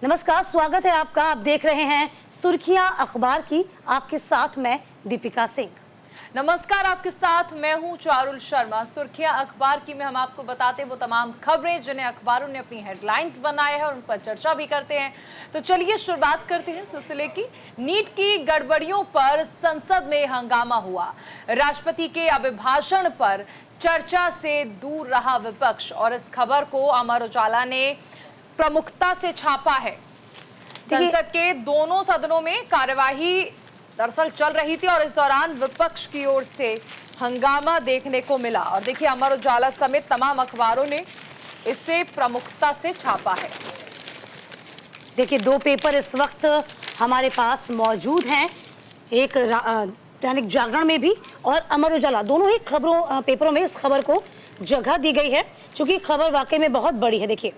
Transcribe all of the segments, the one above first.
नमस्कार, स्वागत है आपका। आप देख रहे हैं सुर्खियां अखबार की, आपके साथ मैं दीपिका सिंह। नमस्कार, आपके साथ मैं हूं चारुल शर्मा। सुर्खियां अखबार की में हम आपको बताते हैं वो तमाम खबरें जिन्हें अखबारों ने अपनी हेडलाइंस बनाए हैं और उन पर चर्चा भी करते हैं। तो चलिए शुरुआत करते हैं सिलसिले की। नीट की गड़बड़ियों पर संसद में हंगामा हुआ। राष्ट्रपति के अभिभाषण पर चर्चा से दूर रहा विपक्ष और इस खबर को अमर उजाला ने प्रमुखता से छापा है। संसद के दोनों सदनों में कार्यवाही दरअसल चल रही थी और इस दौरान विपक्ष की ओर से हंगामा देखने को मिला और देखिए अमर उजाला समेत तमाम अखबारों ने इसे प्रमुखता से छापा है। देखिए, दो पेपर इस वक्त हमारे पास मौजूद हैं, एक दैनिक जागरण में भी और अमर उजाला, दोनों ही पेपरों में इस खबर को जगह दी गई है क्योंकि खबर वाकई में बहुत बड़ी है। देखिए,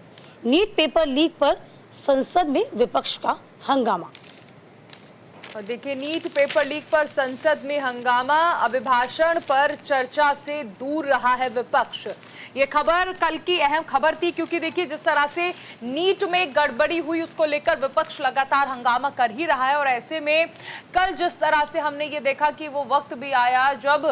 नीट पेपर लीक पर संसद में विपक्ष का हंगामा। और देखिए, नीट पेपर लीक पर संसद में हंगामा, अभिभाषण पर चर्चा से दूर रहा है विपक्ष। ये खबर कल की अहम खबर थी क्योंकि देखिए जिस तरह से नीट में गड़बड़ी हुई उसको लेकर विपक्ष लगातार हंगामा कर ही रहा है और ऐसे में कल जिस तरह से हमने ये देखा कि वो वक्त भी आया जब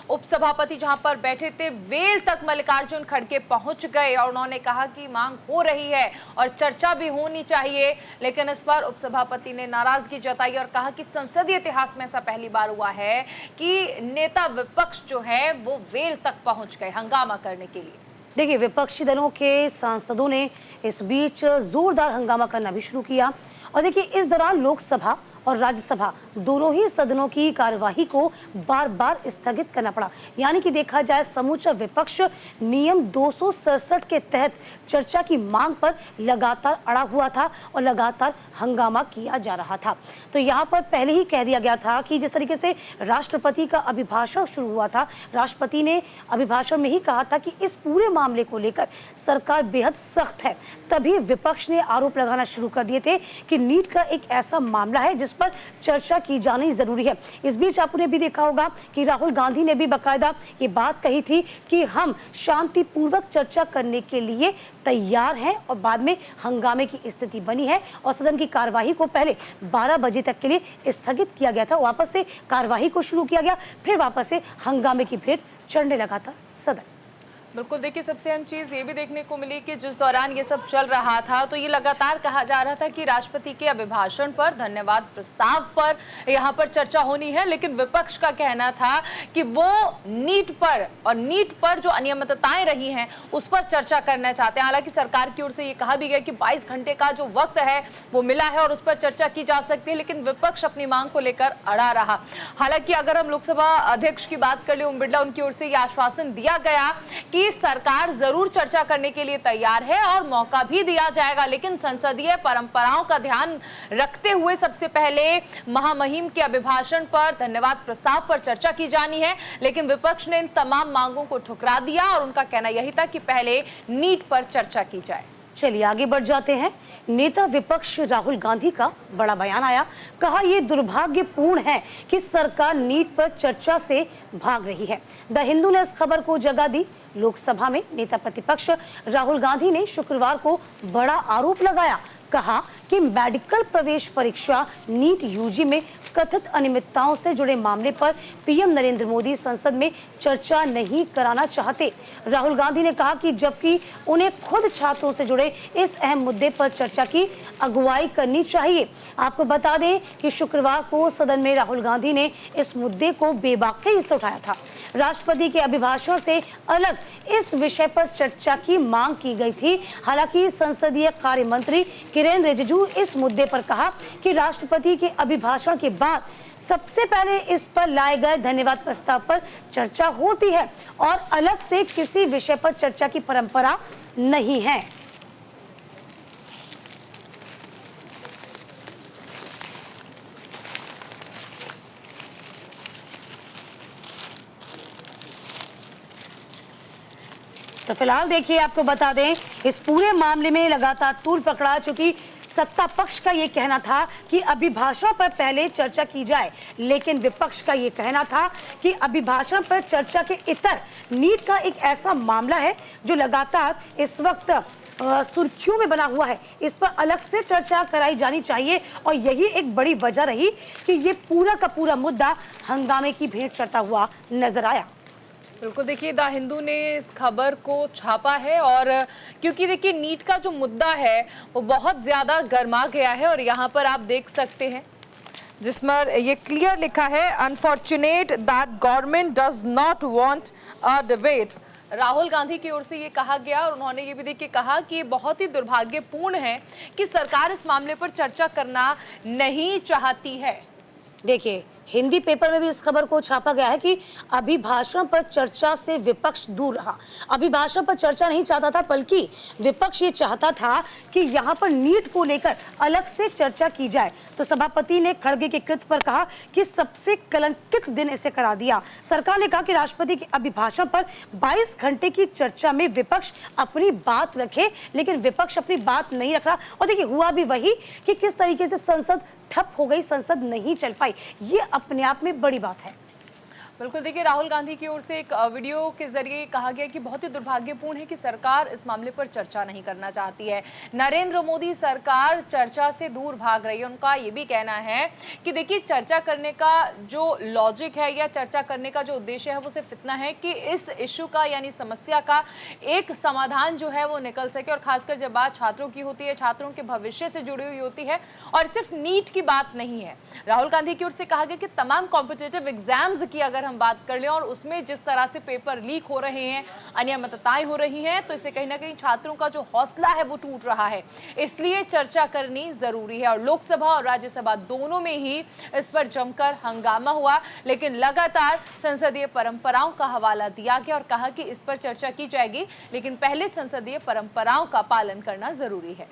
उपसभापति जहां पर बैठे थे वेल तक मल्लिकार्जुन खड़गे पहुंच गए और उन्होंने कहा कि मांग हो रही है और चर्चा भी होनी चाहिए, लेकिन इस पर उपसभापति ने नाराजगी जताई और कहा कि संसदीय इतिहास में ऐसा पहली बार हुआ है कि नेता विपक्ष जो है वो वेल तक पहुंच गए हंगामा करने के लिए। देखिए, विपक्षी दलों के सांसदों ने इस बीच जोरदार हंगामा करना भी शुरू किया और देखिए इस दौरान लोकसभा और राज्यसभा दोनों ही सदनों की कार्यवाही को बार बार स्थगित करना पड़ा। यानी कि देखा जाए समूचा विपक्ष नियम 267 के तहत चर्चा की मांग पर लगातार अड़ा हुआ था और लगातार हंगामा किया जा रहा था। तो यहाँ पर पहले ही कह दिया गया था कि जिस तरीके से राष्ट्रपति का अभिभाषण शुरू हुआ था, राष्ट्रपति ने अभिभाषण में ही कहा था कि इस पूरे मामले को लेकर सरकार बेहद सख्त है। तभी विपक्ष ने आरोप लगाना शुरू कर दिए थे कि नीट का एक ऐसा मामला है जिस पर चर्चा की जानी जरूरी है। इस बीच आपने भी देखा होगा कि राहुल गांधी ने भी बकायदा ये बात कही थी कि हम शांतिपूर्वक चर्चा करने के लिए तैयार हैं और बाद में हंगामे की स्थिति बनी है और सदन की कार्यवाही को पहले 12 बजे तक के लिए स्थगित किया गया था। वापस से कार्यवाही को शुरू किया गया, फिर वापस से हंगामे की भेंट चढ़ने लगा था सदन। बिल्कुल, देखिए सबसे अहम चीज़ ये भी देखने को मिली कि जिस दौरान ये सब चल रहा था तो ये लगातार कहा जा रहा था कि राष्ट्रपति के अभिभाषण पर, धन्यवाद प्रस्ताव पर यहाँ पर चर्चा होनी है, लेकिन विपक्ष का कहना था कि वो नीट पर जो अनियमितताएं रही हैं उस पर चर्चा करना चाहते हैं। हालांकि सरकार की ओर से ये कहा भी गया कि 22 घंटे का जो वक्त है वो मिला है और उस पर चर्चा की जा सकती है, लेकिन विपक्ष अपनी मांग को लेकर अड़ा रहा। हालांकि अगर हम लोकसभा अध्यक्ष की बात कर ले, ओम बिरला, उनकी ओर से ये आश्वासन दिया गया कि सरकार जरूर चर्चा करने के लिए तैयार है और मौका भी दिया जाएगा, लेकिन संसदीय परंपराओं का ध्यान रखते हुए सबसे पहले महामहिम के अभिभाषण पर, धन्यवाद प्रस्ताव पर चर्चा की जानी है। लेकिन विपक्ष ने इन तमाम मांगों को ठुकरा दिया और उनका कहना यही था कि पहले नीट पर चर्चा की जाए। चलिए आगे बढ़ जाते हैं। नेता विपक्ष राहुल गांधी का बड़ा बयान आया। कहा यह दुर्भाग्यपूर्ण है कि सरकार नीट पर चर्चा से भाग रही है। द हिंदू ने इस खबर को जगह दी। लोकसभा में नेता प्रतिपक्ष राहुल गांधी ने शुक्रवार को बड़ा आरोप लगाया। कहा कि मेडिकल प्रवेश परीक्षा नीट यूजी में कथित अनियमितताओं से जुड़े मामले पर पीएम नरेंद्र मोदी संसद में चर्चा नहीं कराना चाहते। राहुल गांधी ने कहा कि जबकि उन्हें खुद छात्रों से जुड़े इस अहम मुद्दे पर चर्चा की अगुवाई करनी चाहिए। आपको बता दें कि शुक्रवार को सदन में राहुल गांधी ने इस मुद्दे को बेबाकी से उठाया था। राष्ट्रपति के अभिभाषण से अलग इस विषय पर चर्चा की मांग की गई थी। हालांकि संसदीय कार्य मंत्री किरेन रिजिजू इस मुद्दे पर कहा कि राष्ट्रपति के अभिभाषण के बाद सबसे पहले इस पर लाए गए धन्यवाद प्रस्ताव पर चर्चा होती है और अलग से किसी विषय पर चर्चा की परंपरा नहीं है। तो फिलहाल देखिए, आपको बता दें इस पूरे मामले में लगातार तूल पकड़ा, चूंकि सत्ता पक्ष का ये कहना था कि अभिभाषण पर पहले चर्चा की जाए, लेकिन विपक्ष का ये कहना था कि अभिभाषण पर चर्चा के इतर नीट का एक ऐसा मामला है जो लगातार इस वक्त सुर्खियों में बना हुआ है, इस पर अलग से चर्चा कराई जानी चाहिए। और यही एक बड़ी वजह रही कि ये पूरा का पूरा मुद्दा हंगामे की भेंट चढ़ता हुआ नजर आया। बिल्कुल, देखिए द हिंदू ने इस खबर को छापा है और क्योंकि देखिए नीट का जो मुद्दा है वो बहुत ज़्यादा गर्मा गया है और यहाँ पर आप देख सकते हैं जिसमें ये क्लियर लिखा है, unfortunate that government does not want a debate. Rahul Gandhi की ओर से ये कहा गया और उन्होंने ये भी देखिए कहा कि ये बहुत ही दुर्भाग्यपूर्ण है कि सरकार इस मामले पर चर्चा करना नहीं चाहती है। देखिए हिंदी पेपर में भी इस खबर को छापा गया है कि अभिभाषण पर चर्चा से विपक्ष दूर रहा। अभिभाषण पर चर्चा नहीं चाहता था, बल्कि विपक्ष ये चाहता था कि यहाँ पर नीट को लेकर अलग से चर्चा की जाए। तो सभापति ने खड़गे के कृत्य पर कहा कि सबसे कलंकित दिन इसे करार दिया। सरकार ने कहा कि राष्ट्रपति के अभिभाषण पर 22 घंटे की चर्चा में विपक्ष अपनी बात रखे, लेकिन विपक्ष अपनी बात नहीं रख रहा। और देखिए हुआ भी वही कि किस तरीके से संसद ठप हो गई, संसद नहीं चल पाई। ये अपने आप में बड़ी बात है। बिल्कुल, देखिए राहुल गांधी की ओर से एक वीडियो के जरिए कहा गया कि बहुत ही दुर्भाग्यपूर्ण है कि सरकार इस मामले पर चर्चा नहीं करना चाहती है। नरेंद्र मोदी सरकार चर्चा से दूर भाग रही है। उनका ये भी कहना है कि देखिए चर्चा करने का जो लॉजिक है या चर्चा करने का जो उद्देश्य है वो सिर्फ इतना है कि इस इश्यू का यानी समस्या का एक समाधान जो है वो निकल सके, और खासकर जब बात छात्रों की होती है, छात्रों के भविष्य से जुड़ी हुई होती है और सिर्फ नीट की बात नहीं है। राहुल गांधी की ओर से कहा गया कि तमाम कॉम्पिटिटिव एग्जाम्स की अगर हम बात कर लें और उसमें जिस तरह से पेपर लीक हो रहे हैं, अनियमितताएं हो रही हैं, तो इससे कहीं ना कहीं छात्रों का जो हौसला है वो टूट रहा है। इसलिए चर्चा करनी जरूरी है और लोकसभा और राज्यसभा दोनों में ही इस पर जमकर हंगामा हुआ, लेकिन लगातार संसदीय परंपराओं का हवाला दिया गया और कहा कि इस पर चर्चा की जाएगी, लेकिन पहले संसदीय परंपराओं का पालन करना जरूरी है।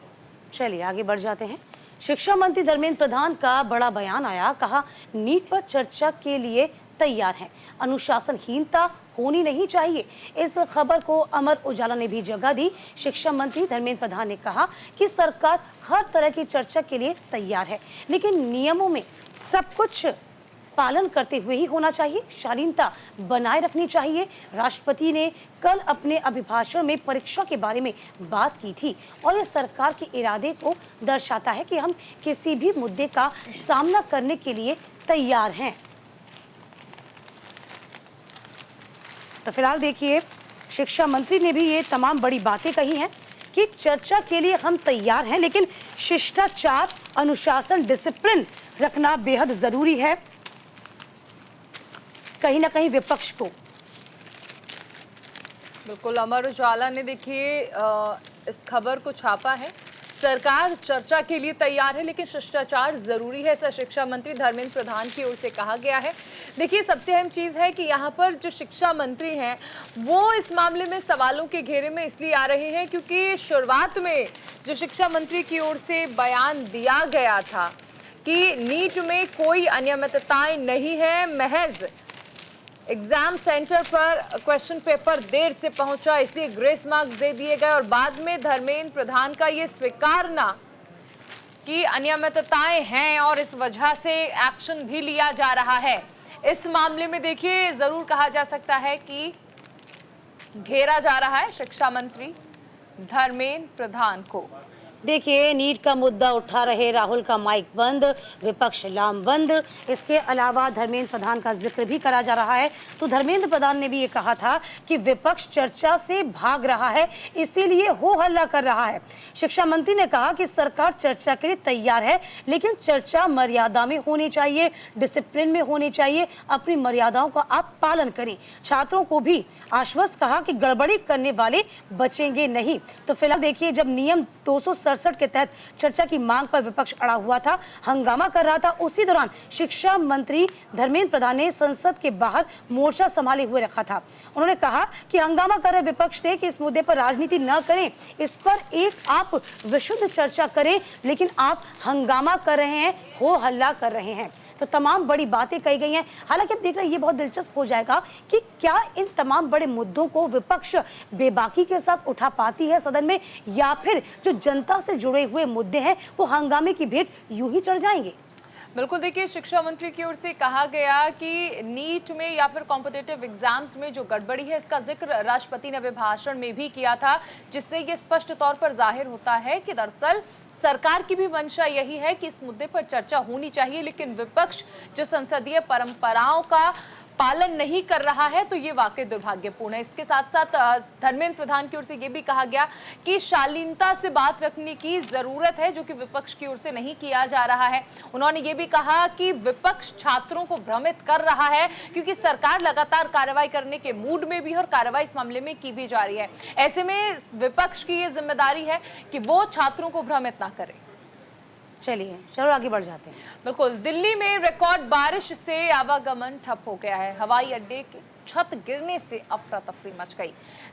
चलिए आगे बढ़ जाते हैं। शिक्षा मंत्री धर्मेंद्र प्रधान का बड़ा बयान आया। कहा नीट पर चर्चा के लिए तैयार हैं, अनुशासनहीनता होनी नहीं चाहिए। इस खबर को अमर उजाला ने भी जगह दी। शिक्षा मंत्री धर्मेंद्र प्रधान ने कहा कि सरकार हर तरह की चर्चा के लिए तैयार है, लेकिन नियमों में सब कुछ पालन करते हुए ही होना चाहिए, शालीनता बनाए रखनी चाहिए। राष्ट्रपति ने कल अपने अभिभाषण में परीक्षा के बारे में बात की थी और ये सरकार के इरादे को दर्शाता है कि हम किसी भी मुद्दे का सामना करने के लिए तैयार हैं। तो फिलहाल देखिए शिक्षा मंत्री ने भी ये तमाम बड़ी बातें कही हैं कि चर्चा के लिए हम तैयार हैं, लेकिन शिष्टाचार, अनुशासन, डिसिप्लिन रखना बेहद जरूरी है। कहीं ना कहीं विपक्ष को बिल्कुल, अमर उजाला ने देखिए इस खबर को छापा है। सरकार चर्चा के लिए तैयार है, लेकिन शिष्टाचार जरूरी है, ऐसा शिक्षा मंत्री धर्मेंद्र प्रधान की ओर से कहा गया है। देखिए सबसे अहम चीज़ है कि यहाँ पर जो शिक्षा मंत्री हैं वो इस मामले में सवालों के घेरे में इसलिए आ रहे हैं क्योंकि शुरुआत में जो शिक्षा मंत्री की ओर से बयान दिया गया था कि नीट में कोई अनियमितताएं नहीं है, महज एग्जाम सेंटर पर क्वेश्चन पेपर देर से पहुंचा इसलिए ग्रेस मार्क्स दे दिए गए, और बाद में धर्मेंद्र प्रधान का ये स्वीकारना कि अनियमितताएं हैं और इस वजह से एक्शन भी लिया जा रहा है। इस मामले में देखिए जरूर कहा जा सकता है कि घेरा जा रहा है शिक्षा मंत्री धर्मेंद्र प्रधान को। देखिए नीट का मुद्दा उठा रहे राहुल का माइक बंद, विपक्ष लामबंद। इसके अलावा धर्मेंद्र प्रधान का जिक्र भी करा जा रहा है। तो धर्मेंद्र प्रधान ने भी ये कहा था कि विपक्ष चर्चा से भाग रहा है, इसीलिए हो हल्ला कर रहा है। शिक्षा मंत्री ने कहा कि सरकार चर्चा के लिए तैयार है, लेकिन चर्चा मर्यादा में होनी चाहिए, डिसिप्लिन में होनी चाहिए। अपनी मर्यादाओं का आप पालन करें। छात्रों को भी आश्वस्त कहा कि गड़बड़ी करने वाले बचेंगे नहीं। तो फिलहाल देखिए जब नियम 267 के तहत चर्चा की मांग पर विपक्ष अड़ा हुआ था, हंगामा कर रहा था, उसी दौरान शिक्षा मंत्री धर्मेंद्र प्रधान ने संसद के बाहर मोर्चा संभाले हुए रखा था। उन्होंने कहा कि हंगामा कर रहे विपक्ष से कि इस मुद्दे पर राजनीति न करें, इस पर एक आप विशुद्ध चर्चा करें, लेकिन आप हंगामा कर रहे हैं, हो हल्ला कर रहे हैं। तो तमाम बड़ी बातें कही गई हैं। हालांकि अब देख रहे हैं ये बहुत दिलचस्प हो जाएगा कि क्या इन तमाम बड़े मुद्दों को विपक्ष बेबाकी के साथ उठा पाती है सदन में, या फिर जो जनता से जुड़े हुए मुद्दे हैं वो हंगामे की भेंट यूं ही चढ़ जाएंगे। बिल्कुल, देखिए शिक्षा मंत्री की ओर से कहा गया कि नीट में या फिर कॉम्पिटिटिव एग्जाम्स में जो गड़बड़ी है इसका जिक्र राष्ट्रपति ने अभिभाषण में भी किया था, जिससे ये स्पष्ट तौर पर जाहिर होता है कि दरअसल सरकार की भी मंशा यही है कि इस मुद्दे पर चर्चा होनी चाहिए, लेकिन विपक्ष जो संसदीय परंपराओं का पालन नहीं कर रहा है तो ये वाकई दुर्भाग्यपूर्ण है। इसके साथ साथ धर्मेंद्र प्रधान की ओर से ये भी कहा गया कि शालीनता से बात रखने की जरूरत है, जो कि विपक्ष की ओर से नहीं किया जा रहा है। उन्होंने ये भी कहा कि विपक्ष छात्रों को भ्रमित कर रहा है, क्योंकि सरकार लगातार कार्रवाई करने के मूड में भी है और कार्रवाई इस मामले में की भी जा रही है। ऐसे में विपक्ष की ये जिम्मेदारी है कि वो छात्रों को भ्रमित ना करे। चलिए चलो आगे बढ़ जाते हैं। बिल्कुल, दिल्ली में रिकॉर्ड बारिश से आवागमन ठप हो गया है। हवाई अड्डे की छत गिरने से अफरा तफरी मच गई।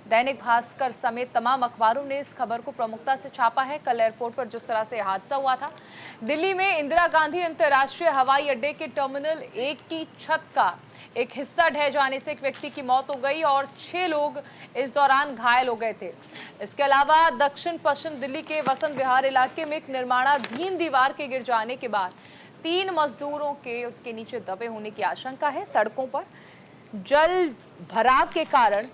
दैनिक भास्कर समेत तमाम अखबारों ने इस खबर को प्रमुखता से छापा है। कल एयरपोर्ट पर जिस तरह से हादसा हुआ था, दिल्ली में इंदिरा गांधी अंतर्राष्ट्रीय हवाई अड्डे के टर्मिनल 1 की छत का एक हिस्सा ढह जाने से एक व्यक्ति की मौत हो गई और 6 लोग इस दौरान घायल हो गए थे। इसके अलावा दक्षिण पश्चिम दिल्ली के वसंत विहार इलाके में एक निर्माणाधीन दीवार के गिर जाने के बाद 3 मजदूरों के उसके नीचे दबे होने की आशंका है। सड़कों पर जल भराव के कारण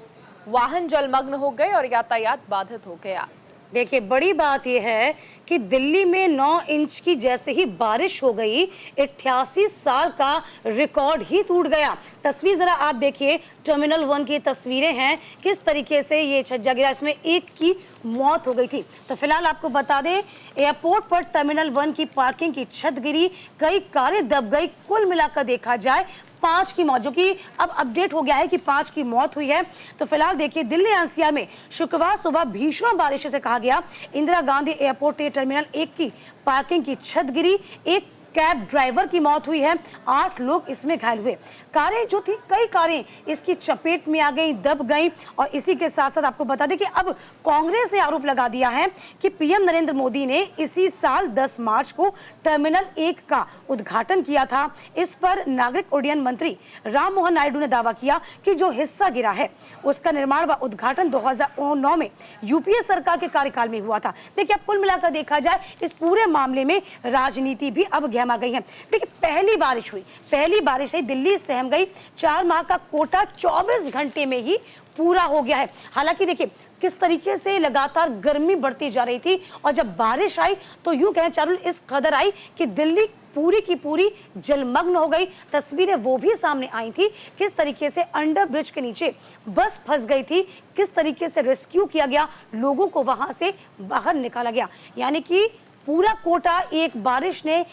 वाहन जलमग्न हो गए और यातायात बाधित हो गया। देखिए बड़ी बात यह है कि दिल्ली में 9 इंच की जैसे ही बारिश हो गई 88 साल का रिकॉर्ड ही टूट गया। तस्वीर जरा आप देखिए, टर्मिनल 1 की तस्वीरें हैं, किस तरीके से ये छज्जा गिरा, इसमें एक की मौत हो गई थी। तो फिलहाल आपको बता दें, एयरपोर्ट पर टर्मिनल 1 की पार्किंग की छत गिरी, कई कारें दब गई। कुल मिलाकर देखा जाए 5 की मौत, जो कि अब अपडेट हो गया है कि 5 की मौत हुई है। तो फिलहाल देखिए, दिल्ली एनसीआर में शुक्रवार सुबह भीषण बारिश से कहा गया इंदिरा गांधी एयरपोर्ट के टर्मिनल 1 की पार्किंग की छत गिरी, एक कैब ड्राइवर की मौत हुई है, 8 लोग इसमें घायल हुए। कारें जो थी, कई कारें इसकी चपेट में आ गई, दब गई। और इसी के साथ साथ आपको बता दें कि अब कांग्रेस ने आरोप लगा दिया है कि पीएम नरेंद्र मोदी ने इसी साल 10 मार्च को टर्मिनल 1 का उद्घाटन किया था। इस पर नागरिक उड्डयन मंत्री राम मोहन नायडू ने दावा किया कि जो हिस्सा गिरा है उसका निर्माण व उद्घाटन 2009 में यूपीए सरकार के कार्यकाल में हुआ था। देखिए, अब कुल मिलाकर देखा जाए इस पूरे मामले में राजनीति भी अब आ गई है। देखिए, पहली बारिश हुई, पहली बारिश से दिल्ली सहम गई। 4 माह का कोटा 24 घंटे में ही पूरा हो गया है। हालांकि देखिए किस तरीके से लगातार गर्मी बढ़ती जा रही थी और जब बारिश आई तो यूं कहें चारुल इस कदर आई कि दिल्ली पूरी की पूरी जलमग्न हो गई। तस्वीरें वो भी सामने आई थी, किस तरीके से अंडर ब्रिज के नीचे बस फंस गई थी, किस तरीके से रेस्क्यू किया गया, लोगों को वहां से बाहर निकाला गया। यानी कि पूरा कोटा एक बारिश ने,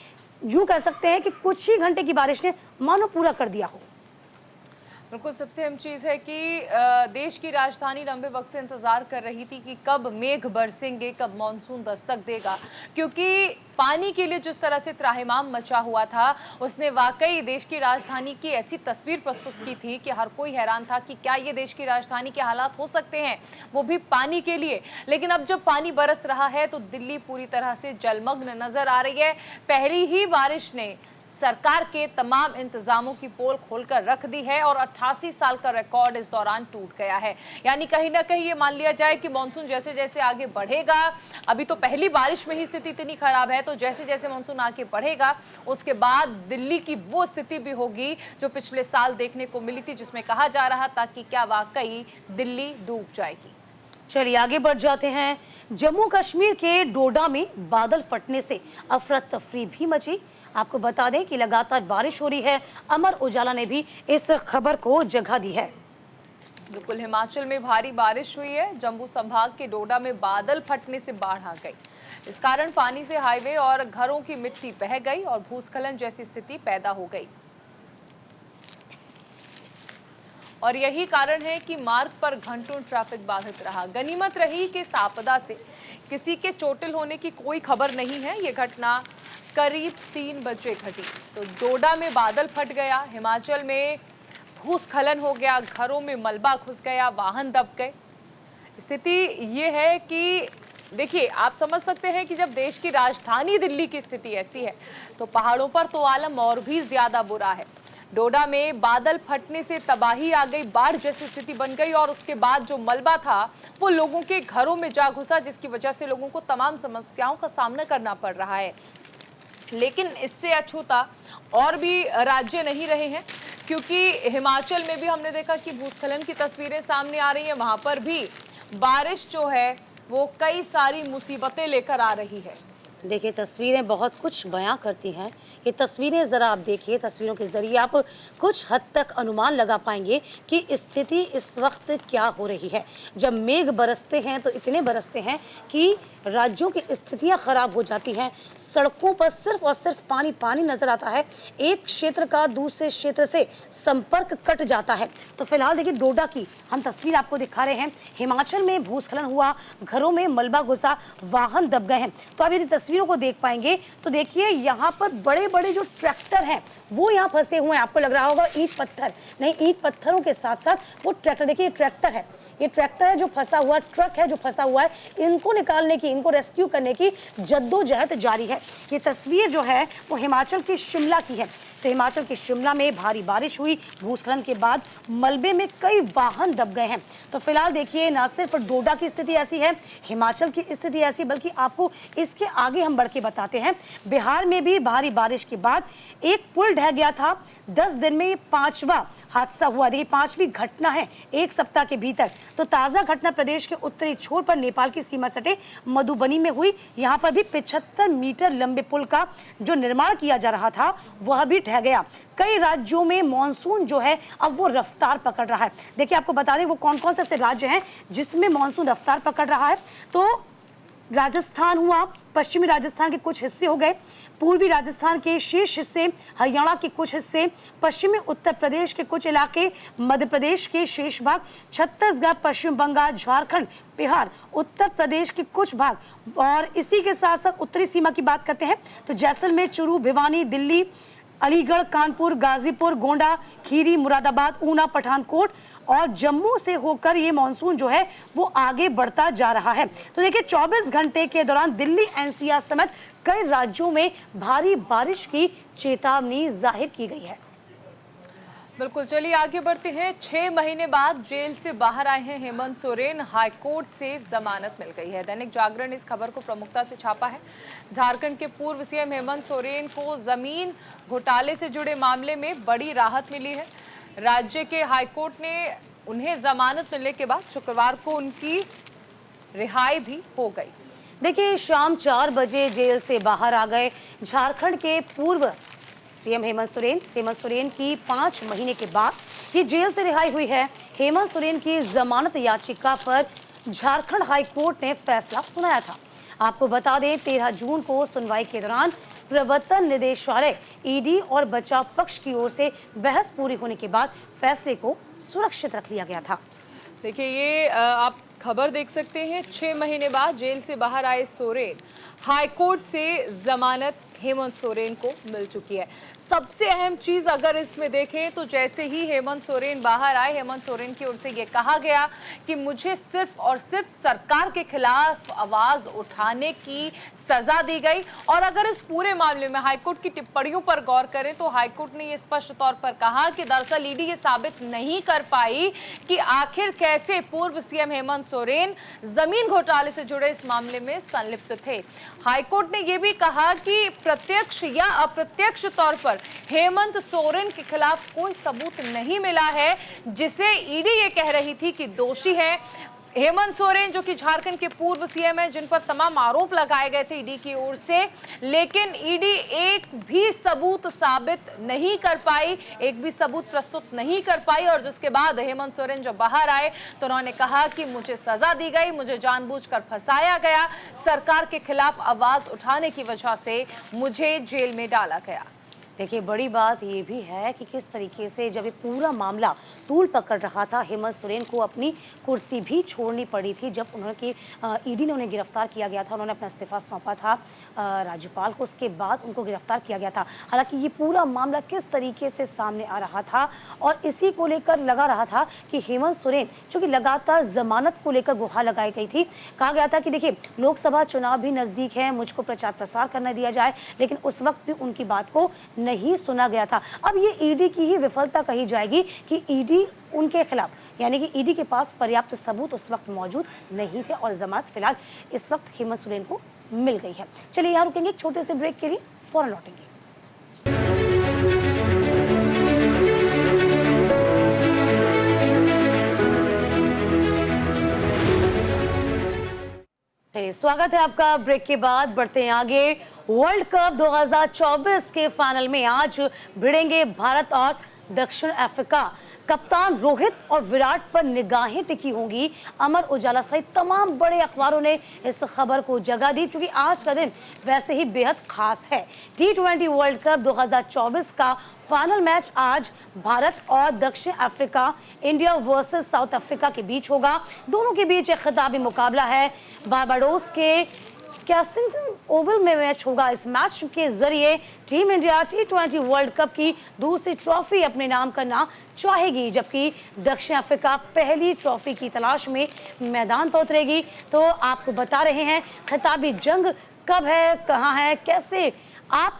यूं कह सकते हैं कि कुछ ही घंटे की बारिश ने मानो पूरा कर दिया हो। बिल्कुल, सबसे अहम चीज़ है कि देश की राजधानी लंबे वक्त से इंतजार कर रही थी कि कब मेघ बरसेंगे, कब मानसून दस्तक देगा, क्योंकि पानी के लिए जिस तरह से त्राहिमाम मचा हुआ था उसने वाकई देश की राजधानी की ऐसी तस्वीर प्रस्तुत की थी कि हर कोई हैरान था कि क्या ये देश की राजधानी के हालात हो सकते हैं, वो भी पानी के लिए। लेकिन अब जब पानी बरस रहा है तो दिल्ली पूरी तरह से जलमग्न नजर आ रही है। पहली ही बारिश ने सरकार के तमाम इंतजामों की पोल खोलकर रख दी है और 88 साल का रिकॉर्ड इस दौरान टूट गया है। यानी कहीं ना कहीं ये मान लिया जाए कि मानसून जैसे जैसे आगे बढ़ेगा, अभी तो पहली बारिश में ही स्थिति इतनी खराब है, तो जैसे जैसे मानसून आगे बढ़ेगा उसके बाद दिल्ली की वो स्थिति भी होगी जो पिछले साल देखने को मिली थी, जिसमें कहा जा रहा था कि क्या वाकई दिल्ली डूब जाएगी। चलिए आगे बढ़ जाते हैं। जम्मू कश्मीर के डोडा में बादल फटने से अफरा तफरी भी मची। आपको बता दें कि लगातार बारिश हो रही है। अमर उजाला ने भी इस खबर को जगह दी है। बिल्कुल, हिमाचल में भारी बारिश हुई है। जम्मू संभाग के डोडा में बादल फटने से बाढ़ आ गई। इस कारण पानी से हाईवे और घरों की मिट्टी बह गई और भूस्खलन जैसी स्थिति पैदा हो गई। और यही कारण है कि मार्ग पर घंटों ट्रैफिक बाधित रहा। गनीमत रही कि इस आपदा से किसी के चोटिल होने की कोई खबर नहीं है। ये घटना करीब 3 बजे घटी। तो डोडा में बादल फट गया, हिमाचल में भूस्खलन हो गया, घरों में मलबा घुस गया, वाहन दब गए। स्थिति ये है कि देखिए, आप समझ सकते हैं कि जब देश की राजधानी दिल्ली की स्थिति ऐसी है तो पहाड़ों पर तो आलम और भी ज्यादा बुरा है। डोडा में बादल फटने से तबाही आ गई, बाढ़ जैसी स्थिति बन गई और उसके बाद जो मलबा था वो लोगों के घरों में जा घुसा, जिसकी वजह से लोगों को तमाम समस्याओं का सामना करना पड़ रहा है। लेकिन इससे अछूता और भी राज्य नहीं रहे हैं, क्योंकि हिमाचल में भी हमने देखा कि भूस्खलन की तस्वीरें सामने आ रही हैं। वहां पर भी बारिश जो है वो कई सारी मुसीबतें लेकर आ रही है। देखिए, तस्वीरें बहुत कुछ बयां करती हैं। ये तस्वीरें ज़रा आप देखिए, तस्वीरों के ज़रिए आप कुछ हद तक अनुमान लगा पाएंगे कि स्थिति इस वक्त क्या हो रही है। जब मेघ बरसते हैं तो इतने बरसते हैं कि राज्यों की स्थितियां खराब हो जाती हैं। सड़कों पर सिर्फ और सिर्फ पानी पानी नजर आता है। एक क्षेत्र का दूसरे क्षेत्र से संपर्क कट जाता है। तो फिलहाल देखिए, डोडा की हम तस्वीर आपको दिखा रहे हैं। हिमाचल में भूस्खलन हुआ, घरों में मलबा घुसा, वाहन दब गए हैं। तो आप यदि तस्वीरों को देख पाएंगे तो देखिए, यहाँ पर बड़े बड़े जो ट्रैक्टर हैं वो यहाँ फंसे हुए हैं। आपको लग रहा होगा ईंट पत्थर, नहीं, ईंट पत्थरों के साथ साथ वो ट्रैक्टर, देखिए ट्रैक्टर है, ये ट्रैक्टर है जो फंसा हुआ, ट्रक है जो फंसा हुआ है। इनको निकालने की, इनको रेस्क्यू करने की जद्दोजहद जारी है। ये तस्वीर जो है वो हिमाचल के शिमला की है। तो हिमाचल के शिमला में भारी बारिश हुई, भूस्खलन के बाद मलबे में कई वाहन दब गए हैं। तो फिलहाल देखिए, ना सिर्फ डोडा की स्थिति ऐसी है, हिमाचल की स्थिति ऐसी, बल्कि आपको इसके आगे हम बढ़ के बताते हैं। बिहार में भी भारी बारिश के बाद एक पुल ढह गया था। 10 दिन में ये 5वां हादसा हुआ। देखिए, 5वीं घटना है एक सप्ताह के भीतर। तो ताज़ा घटना प्रदेश के उत्तरी छोर पर नेपाल की सीमा सटे मधुबनी में हुई। यहाँ पर भी 75 मीटर लंबे पुल का जो निर्माण किया जा रहा था वह भी ढह गया। कई राज्यों में मॉनसून जो है अब वो रफ्तार पकड़ रहा है। देखिए, आपको बता दें वो कौन कौन से ऐसे राज्य हैं जिसमें मॉनसून रफ्तार पकड़ रहा है। तो राजस्थान हुआ, पश्चिमी राजस्थान के कुछ हिस्से हो गए, पूर्वी राजस्थान के शेष हिस्से, हरियाणा के कुछ हिस्से, पश्चिमी उत्तर प्रदेश के कुछ इलाके, मध्य प्रदेश के शेष भाग, छत्तीसगढ़, पश्चिम बंगाल, झारखंड, बिहार, उत्तर प्रदेश के कुछ भाग। और इसी के साथ साथ उत्तरी सीमा की बात करते हैं तो जैसलमेर, चूरू, भिवानी, दिल्ली, अलीगढ़, कानपुर, गाजीपुर, गोंडा, खीरी, मुरादाबाद, ऊना, पठानकोट और जम्मू से होकर ये मॉनसून जो है वो आगे बढ़ता जा रहा है। तो देखिए, 24 घंटे के दौरान दिल्ली, एनसीआर समेत कई राज्यों में भारी बारिश की चेतावनी जाहिर की गई है। बिल्कुल, चलिए आगे बढ़ते हैं। 6 महीने बाद जेल से बाहर आए हैं हेमंत सोरेन, हाईकोर्ट से जमानत मिल गई है। दैनिक जागरण ने इस खबर को प्रमुखता से छापा है। झारखंड के पूर्व सीएम हेमंत सोरेन को जमीन घोटाले से जुड़े मामले में बड़ी राहत मिली है। राज्य के हाईकोर्ट ने उन्हें जमानत मिलने के बाद शुक्रवार को उनकी रिहाई भी हो गई। देखिए, शाम 4 बजे जेल से बाहर आ गए झारखंड के पूर्व सीएम हेमंत सोरेन की 5 महीने के बाद ये जेल से रिहाई हुई है। हेमंत सोरेन की जमानत याचिका पर झारखंड हाईकोर्ट ने फैसला सुनाया था। आपको बता दें, 13 जून को सुनवाई के दौरान प्रवर्तन निदेशालय, ईडी और बचाव पक्ष की ओर से बहस पूरी होने के बाद फैसले को सुरक्षित रख लिया गया था। देखिए, ये आप खबर देख सकते हैं। 6 महीने बाद जेल से बाहर आए सोरेन, हाईकोर्ट से जमानत हेमंत सोरेन को मिल चुकी है। सबसे अहम चीज अगर इसमें देखें तो जैसे ही हेमंत सोरेन बाहर आए, हेमंत सोरेन की ओर से ये कहा गया कि मुझे सिर्फ और सिर्फ सरकार के खिलाफ आवाज उठाने की सजा दी गई। और अगर इस पूरे मामले में हाईकोर्ट की टिप्पणियों पर गौर करें तो हाईकोर्ट ने ये स्पष्ट तौर पर कहा कि दरअसल ईडी ये साबित नहीं कर पाई कि आखिर कैसे पूर्व सीएम हेमंत सोरेन जमीन घोटाले से जुड़े इस मामले में संलिप्त थे। हाईकोर्ट ने यह भी कहा कि प्रत्यक्ष या अप्रत्यक्ष तौर पर हेमंत सोरेन के खिलाफ कोई सबूत नहीं मिला है जिसे ईडी ये कह रही थी कि दोषी है। हेमंत सोरेन जो कि झारखंड के पूर्व सीएम हैं, जिन पर तमाम आरोप लगाए गए थे ईडी की ओर से, लेकिन ईडी एक भी सबूत साबित नहीं कर पाई, एक भी सबूत प्रस्तुत नहीं कर पाई। और जिसके बाद हेमंत सोरेन जब बाहर आए तो उन्होंने कहा कि मुझे सजा दी गई, मुझे जानबूझकर फंसाया गया, सरकार के खिलाफ आवाज उठाने की वजह से मुझे जेल में डाला गया। देखिए, बड़ी बात ये भी है कि किस तरीके से जब ये पूरा मामला तूल पकड़ रहा था, हेमंत सोरेन को अपनी कुर्सी भी छोड़नी पड़ी थी। जब ईडी ने उन्हें गिरफ्तार किया गया था, उन्होंने अपना इस्तीफा सौंपा था राज्यपाल को, उसके बाद उनको गिरफ्तार किया गया था। हालांकि ये पूरा मामला किस तरीके से सामने आ रहा था और इसी को लेकर लगा रहा था कि हेमंत सोरेन, चूँकि लगातार जमानत को लेकर गुहार लगाई गई थी, कहा गया था कि देखिए, लोकसभा चुनाव भी नज़दीक है, मुझको प्रचार प्रसार करने दिया जाए, लेकिन उस वक्त भी उनकी बात को नहीं सुना गया था। अब ये ईडी की ही विफलता कही जाएगी कि ईडी उनके खिलाफ, यानी कि ईडी के पास पर्याप्त सबूत उस वक्त मौजूद नहीं थे और जमानत फिलहाल इस वक्त हेमंत सोरेन को मिल गई है। चलिए यहाँ रुकेंगे एक छोटे से ब्रेक के लिए, फौरन लौटेंगे। स्वागत है आपका। ब्रेक के बाद बढ़ते हैं आगे। वर्ल्ड कप 2024 के फाइनल में आज भिड़ेंगे भारत और दक्षिण अफ्रीका। कप्तान रोहित और विराट पर निगाहें टिकी होंगी। अमर उजाला सहित तमाम बड़े अखबारों ने इस खबर को जगह दी, क्योंकि आज का दिन वैसे ही बेहद खास है। T20 वर्ल्ड कप 2024 का फाइनल मैच आज भारत और दक्षिण Africa, India versus south Africa के बीच होगा। दोनों के बीच एक खिताबी मुकाबला है। बारबाडोस के कैसिंगटन ओवल में मैच होगा। इस मैच के जरिए team India T20 world cup की दूसरी ट्रॉफी अपने नाम करना चाहेगी, जबकि दक्षिण अफ्रीका पहली ट्रॉफी की तलाश में मैदान पर उतरेगी। तो आपको बता रहे हैं खिताबी जंग कब है, कहां है, कैसे आप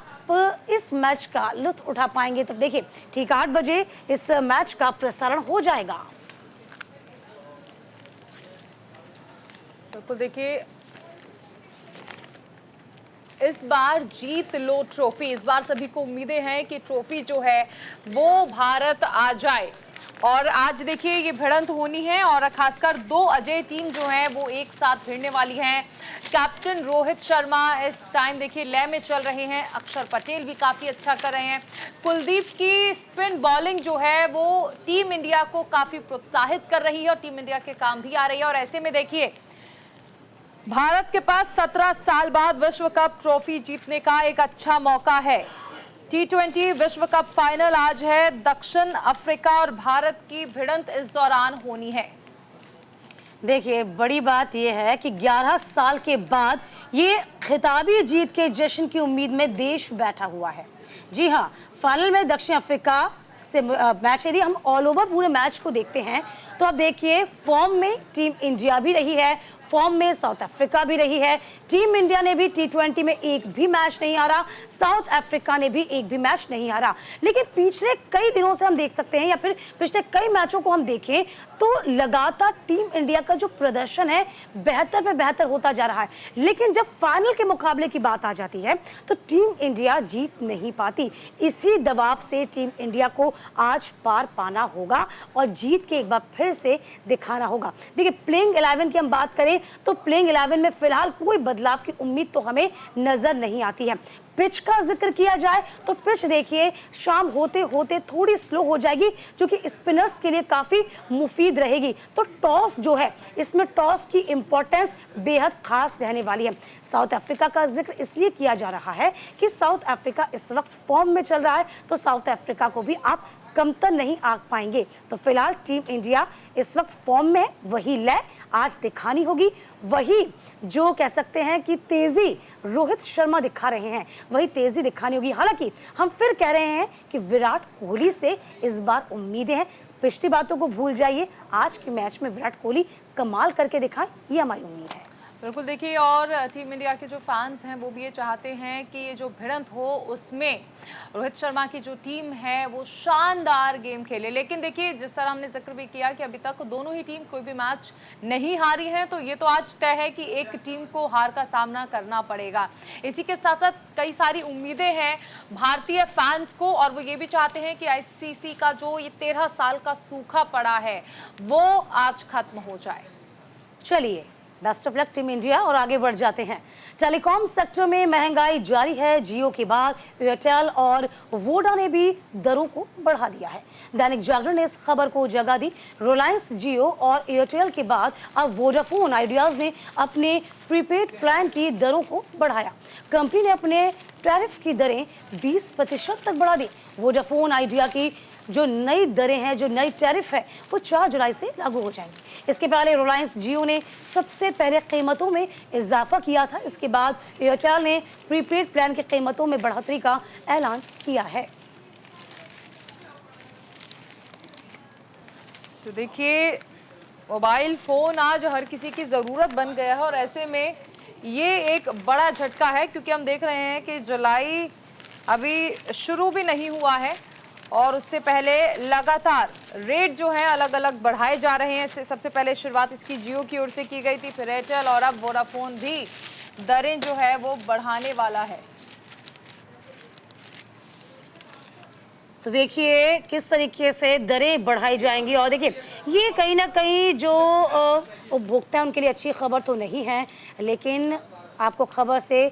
इस मैच का लुत्फ उठा पाएंगे। तो देखिए, ठीक 8 बजे इस मैच का प्रसारण हो जाएगा। बिल्कुल, देखिए इस बार जीत लो ट्रॉफी। इस बार सभी को उम्मीदें हैं कि ट्रॉफी जो है वो भारत आ जाए। और आज देखिए ये भिड़ंत होनी है, और खासकर 2 अजय टीम जो है वो एक साथ भिड़ने वाली हैं। कैप्टन रोहित शर्मा इस टाइम देखिए लय में चल रहे हैं। अक्षर पटेल भी काफ़ी अच्छा कर रहे हैं। कुलदीप की स्पिन बॉलिंग जो है वो टीम इंडिया को काफ़ी प्रोत्साहित कर रही है और टीम इंडिया के काम भी आ रही है। और ऐसे में देखिए भारत के पास 17 साल बाद विश्व कप ट्रॉफी जीतने का एक अच्छा मौका है। T20 विश्व कप फाइनल आज है। दक्षिण अफ्रीका और भारत की भिड़ंत इस दौरान होनी है। देखिए, बड़ी बात यह है कि 11 साल के बाद ये खिताबी जीत के जश्न की उम्मीद में देश बैठा हुआ है। जी हाँ, फाइनल में दक्षिण अफ्रीका से मैच, यदि हम ऑल ओवर पूरे मैच को देखते हैं तो आप देखिए फॉर्म में टीम इंडिया भी रही है, फॉर्म में साउथ अफ्रीका भी रही है। टीम इंडिया ने भी T20 में एक भी मैच नहीं हारा, साउथ अफ्रीका ने भी एक भी मैच नहीं हारा। लेकिन पिछले कई दिनों से हम देख सकते हैं, या फिर पिछले कई मैचों को हम देखें तो लगातार टीम इंडिया का जो प्रदर्शन है बेहतर पे बेहतर होता जा रहा है। लेकिन जब फाइनल के मुकाबले की बात आ जाती है तो टीम इंडिया जीत नहीं पाती। इसी दबाव से टीम इंडिया को आज पार पाना होगा और जीत के एक बार फिर से दिखाना होगा। देखिए, प्लेइंग 11 की हम बात करें तो प्लेइंग 11 में फिलहाल कोई बदलाव की उम्मीद तो हमें नजर नहीं आती है। पिच का जिक्र किया जाए तो पिच देखिए शाम होते होते थोड़ी स्लो हो जाएगी, जो कि स्पिनर्स के लिए काफ़ी मुफीद रहेगी। तो टॉस जो है, इसमें टॉस की इंपॉर्टेंस बेहद खास रहने वाली है। साउथ अफ्रीका का जिक्र इसलिए किया जा रहा है कि साउथ अफ्रीका इस वक्त फॉर्म में चल रहा है, तो साउथ अफ्रीका को भी आप कमतर नहीं आंक पाएंगे। तो फिलहाल टीम इंडिया इस वक्त फॉर्म में है, वही लय आज दिखानी होगी, वही जो कह सकते हैं कि तेजी रोहित शर्मा दिखा रहे हैं, वही तेजी दिखानी होगी। हालांकि हम फिर कह रहे हैं कि विराट कोहली से इस बार उम्मीदें हैं। पिछली बातों को भूल जाइए, आज के मैच में विराट कोहली कमाल करके दिखाएं, ये हमारी उम्मीद है। बिल्कुल, देखिए और टीम इंडिया के जो फैंस हैं वो भी ये चाहते हैं कि ये जो भिड़ंत हो उसमें रोहित शर्मा की जो टीम है वो शानदार गेम खेले। लेकिन देखिए, जिस तरह हमने जिक्र भी किया कि अभी तक दोनों ही टीम कोई भी मैच नहीं हारी है, तो ये तो आज तय है कि एक टीम को हार का सामना करना पड़ेगा। इसी के साथ साथ कई सारी उम्मीदें हैं भारतीय फैंस को, और वो ये भी चाहते हैं कि ICC का जो ये 13 साल का सूखा पड़ा है वो आज खत्म हो जाए। चलिए, best of luck team India और आगे बढ़ जाते हैं। टेलीकॉम सेक्टर में महंगाई जारी है। जियो के बाद एयरटेल और वोडा ने भी दरों को बढ़ा दिया है। दैनिक जागरण ने इस खबर को जगह दी। रिलायंस, जियो और एयरटेल के बाद अब वोडाफोन आइडियाज ने अपने प्रीपेड प्लान की दरों को बढ़ाया। कंपनी ने अपने टैरिफ की दरें 20% तक बढ़ा दी। वोडाफोन आइडिया की जो नई दरें हैं, जो नई टैरिफ है, वो 4 जुलाई से लागू हो जाएंगी। इसके पहले रिलायंस जियो ने सबसे पहले कीमतों में इजाफा किया था। इसके बाद एयरटेल ने प्रीपेड प्लान की कीमतों में बढ़ोतरी का ऐलान किया है। तो देखिए, मोबाइल फ़ोन आज हर किसी की ज़रूरत बन गया है, और ऐसे में ये एक बड़ा झटका है, क्योंकि हम देख रहे हैं कि जुलाई अभी शुरू भी नहीं हुआ है और उससे पहले लगातार रेट जो है अलग अलग बढ़ाए जा रहे हैं। सबसे पहले शुरुआत इसकी जियो की ओर से की गई थी, फिर एयरटेल और अब वोडाफोन भी दरें जो है वो बढ़ाने वाला है। तो देखिए किस तरीके से दरें बढ़ाई जाएंगी। और देखिए ये कहीं ना कहीं जो उपभोक्ता है उनके लिए अच्छी खबर तो नहीं है, लेकिन आपको खबर से